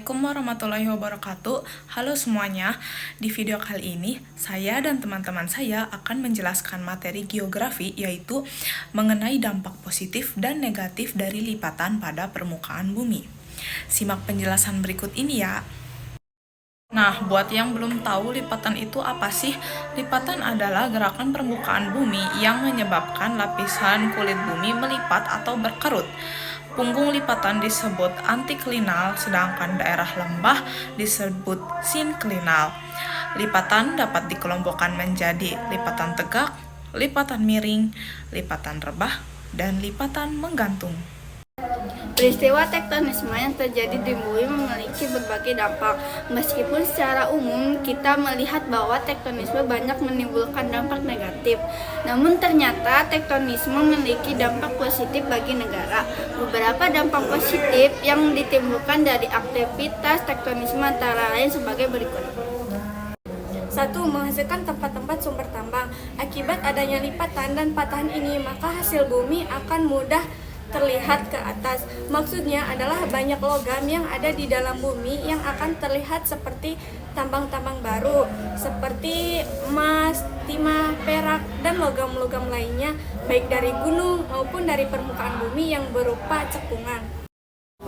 Assalamualaikum warahmatullahi wabarakatuh. Halo semuanya, di video kali ini saya dan teman-teman saya akan menjelaskan materi geografi, yaitu mengenai dampak positif dan negatif dari lipatan pada permukaan bumi. Simak penjelasan berikut ini ya. Nah, buat yang belum tahu lipatan itu apa sih? Lipatan adalah gerakan permukaan bumi yang menyebabkan lapisan kulit bumi melipat atau berkerut. Punggung lipatan disebut antiklinal, sedangkan daerah lembah disebut sinklinal. Lipatan dapat dikelompokkan menjadi lipatan tegak, lipatan miring, lipatan rebah, dan lipatan menggantung. Peristiwa tektonisme yang terjadi di bumi memiliki berbagai dampak. Meskipun secara umum kita melihat bahwa tektonisme banyak menimbulkan dampak negatif, namun ternyata tektonisme memiliki dampak positif bagi negara. Beberapa dampak positif yang ditimbulkan dari aktivitas tektonisme antara lain sebagai berikut. 1. Menghasilkan tempat-tempat sumber tambang. Akibat adanya lipatan dan patahan ini, maka hasil bumi akan mudah terlihat ke atas. Maksudnya adalah banyak logam yang ada di dalam bumi yang akan terlihat seperti tambang-tambang baru, seperti emas, timah, perak, dan logam-logam lainnya, baik dari gunung maupun dari permukaan bumi yang berupa cekungan.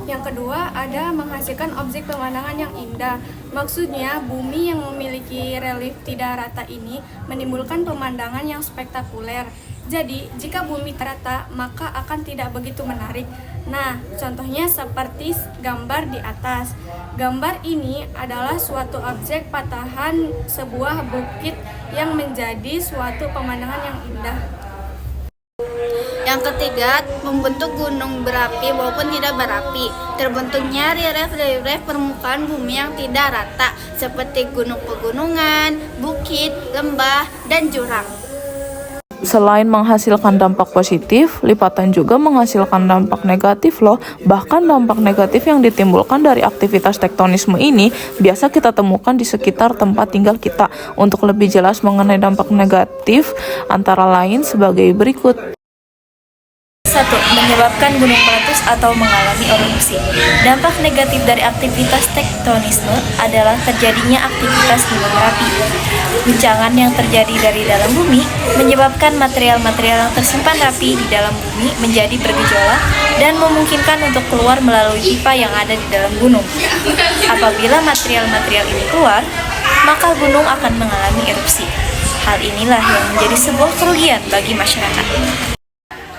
Yang kedua, ada menghasilkan objek pemandangan yang indah. Maksudnya, bumi yang memiliki relief tidak rata ini menimbulkan pemandangan yang spektakuler. Jadi, jika bumi rata, maka akan tidak begitu menarik. Nah, contohnya seperti gambar di atas. Gambar ini adalah suatu objek patahan sebuah bukit yang menjadi suatu pemandangan yang indah. Yang ketiga, membentuk gunung berapi maupun tidak berapi. Terbentuknya relief permukaan bumi yang tidak rata, seperti gunung pegunungan, bukit, lembah, dan jurang. Selain menghasilkan dampak positif, lipatan juga menghasilkan dampak negatif loh. Bahkan dampak negatif yang ditimbulkan dari aktivitas tektonisme ini biasa kita temukan di sekitar tempat tinggal kita. Untuk lebih jelas mengenai dampak negatif, antara lain sebagai berikut. 1. Menyebabkan gunung meletus atau mengalami erupsi. Dampak negatif dari aktivitas tektonisme adalah terjadinya aktivitas gunung berapi. Guncangan yang terjadi dari dalam bumi menyebabkan material-material yang tersimpan rapi di dalam bumi menjadi bergejolak dan memungkinkan untuk keluar melalui pipa yang ada di dalam gunung. Apabila material-material ini keluar, maka gunung akan mengalami erupsi. Hal inilah yang menjadi sebuah kerugian bagi masyarakat.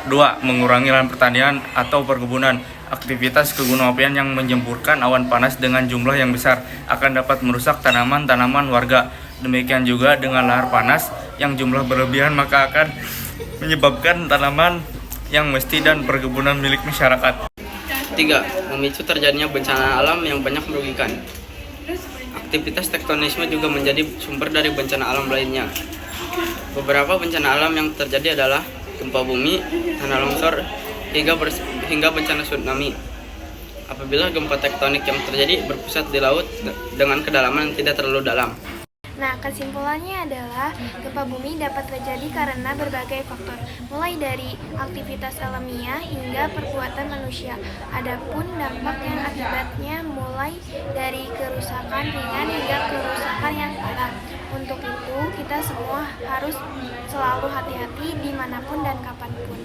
2. Mengurangi lahan pertanian atau perkebunan. Aktivitas kegunung apian yang menyemburkan awan panas dengan jumlah yang besar akan dapat merusak tanaman-tanaman warga. Demikian juga dengan lahar panas yang jumlah berlebihan, maka akan menyebabkan tanaman yang mesti dan perkebunan milik masyarakat. 3. Memicu terjadinya bencana alam yang banyak merugikan. Aktivitas tektonisme juga menjadi sumber dari bencana alam lainnya. Beberapa bencana alam yang terjadi adalah gempa bumi, tanah longsor, hingga bencana tsunami. Apabila gempa tektonik yang terjadi berpusat di laut dengan kedalaman yang tidak terlalu dalam. Nah, kesimpulannya adalah gempa bumi dapat terjadi karena berbagai faktor, mulai dari aktivitas alamiah hingga perbuatan manusia. Adapun dampak yang akibatnya mulai dari kerusakan ringan hingga kerusakan yang parah. Untuk itu, kita semua harus selalu hati-hati dimanapun dan kapanpun.